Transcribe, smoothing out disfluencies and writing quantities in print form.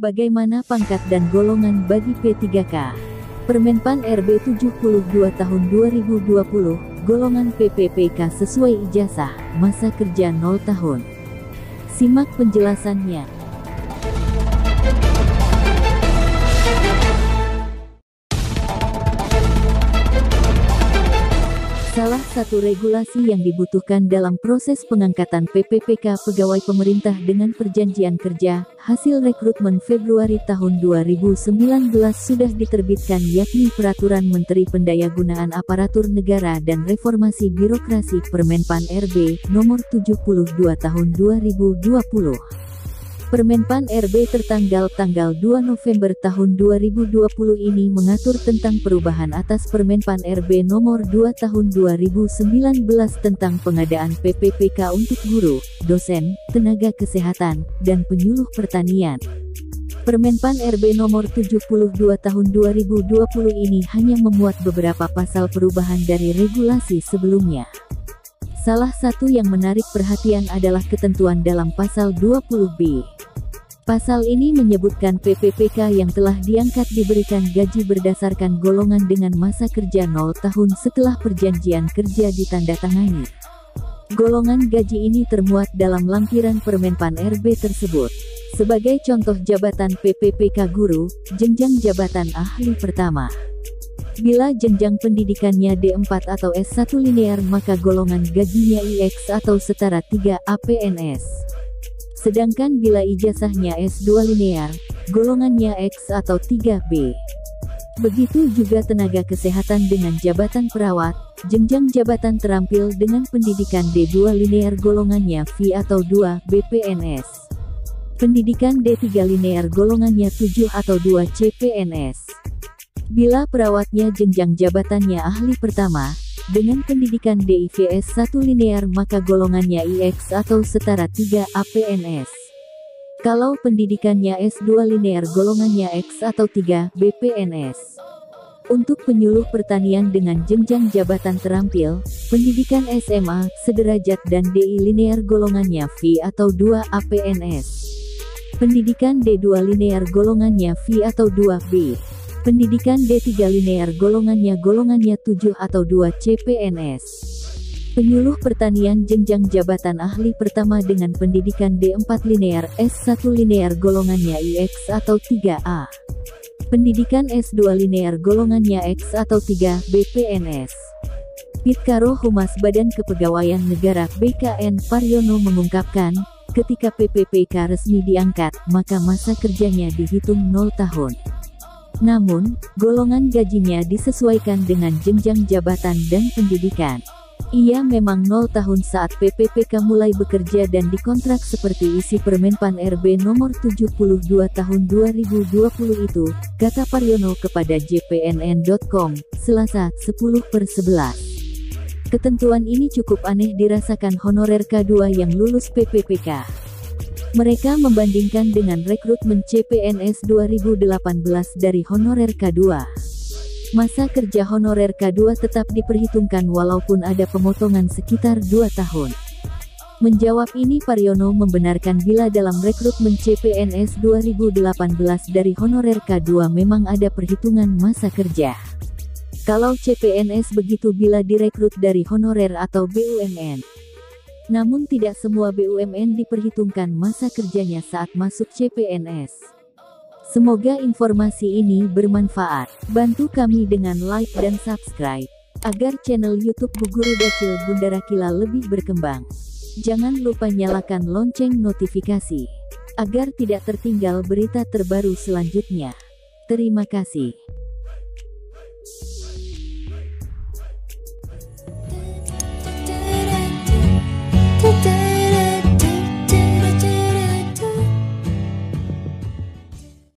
Bagaimana pangkat dan golongan bagi P3K? Permenpan RB 72 tahun 2020, golongan PPPK sesuai ijazah, masa kerja 0 tahun. Simak penjelasannya. Salah satu regulasi yang dibutuhkan dalam proses pengangkatan PPPK pegawai pemerintah dengan perjanjian kerja, hasil rekrutmen Februari tahun 2019 sudah diterbitkan, yakni Peraturan Menteri Pendayagunaan Aparatur Negara dan Reformasi Birokrasi Permenpan RB Nomor 72 Tahun 2020. Permenpan RB tertanggal 2 November tahun 2020 ini mengatur tentang perubahan atas Permenpan RB Nomor 2 Tahun 2019 tentang pengadaan PPPK untuk guru, dosen, tenaga kesehatan, dan penyuluh pertanian. Permenpan RB Nomor 72 Tahun 2020 ini hanya memuat beberapa pasal perubahan dari regulasi sebelumnya. Salah satu yang menarik perhatian adalah ketentuan dalam pasal 20B. Pasal ini menyebutkan PPPK yang telah diangkat diberikan gaji berdasarkan golongan dengan masa kerja 0 tahun setelah perjanjian kerja ditandatangani. Golongan gaji ini termuat dalam lampiran Permenpan RB tersebut. Sebagai contoh jabatan PPPK guru, jenjang jabatan ahli pertama. Bila jenjang pendidikannya D4 atau S1 linear maka golongan gajinya IX atau setara 3 APNS. Sedangkan bila ijazahnya S2 linear, golongannya X atau 3B. Begitu juga tenaga kesehatan dengan jabatan perawat, jenjang jabatan terampil dengan pendidikan D2 linear golongannya V atau 2 BPNS. Pendidikan D3 linear golongannya 7 atau 2 CPNS. Bila perawatnya jenjang jabatannya ahli pertama, dengan pendidikan DIVS 1 linear maka golongannya IX atau setara 3 APNS. Kalau pendidikannya S2 linear golongannya X atau 3 BPNS. Untuk penyuluh pertanian dengan jenjang jabatan terampil, pendidikan SMA, sederajat dan DI linear golongannya V atau 2 APNS. Pendidikan D2 linear golongannya V atau 2B. Pendidikan D3 linear golongannya 7 atau 2 CPNS. Penyuluh pertanian jenjang jabatan ahli pertama dengan pendidikan D4 linear S1 linear golongannya IX atau 3A. Pendidikan S2 linear golongannya X atau 3 BPNS. Pitkaro Humas Badan Kepegawaian Negara BKN Paryono mengungkapkan, ketika PPPK resmi diangkat, maka masa kerjanya dihitung 0 tahun. Namun, golongan gajinya disesuaikan dengan jenjang jabatan dan pendidikan. Ia memang 0 tahun saat PPPK mulai bekerja dan dikontrak seperti isi Permenpan RB Nomor 72 Tahun 2020 itu, kata Paryono kepada jpnn.com, Selasa, 10/11. Ketentuan ini cukup aneh dirasakan honorer K2 yang lulus PPPK. Mereka membandingkan dengan rekrutmen CPNS 2018 dari honorer K2. Masa kerja honorer K2 tetap diperhitungkan walaupun ada pemotongan sekitar 2 tahun. Menjawab ini Paryono membenarkan bila dalam rekrutmen CPNS 2018 dari honorer K2 memang ada perhitungan masa kerja. Kalau CPNS begitu bila direkrut dari honorer atau BUMN. Namun tidak semua BUMN diperhitungkan masa kerjanya saat masuk CPNS. Semoga informasi ini bermanfaat. Bantu kami dengan like dan subscribe, agar channel YouTube Bu Guru Dacil Bunda Rakila lebih berkembang. Jangan lupa nyalakan lonceng notifikasi, agar tidak tertinggal berita terbaru selanjutnya. Terima kasih.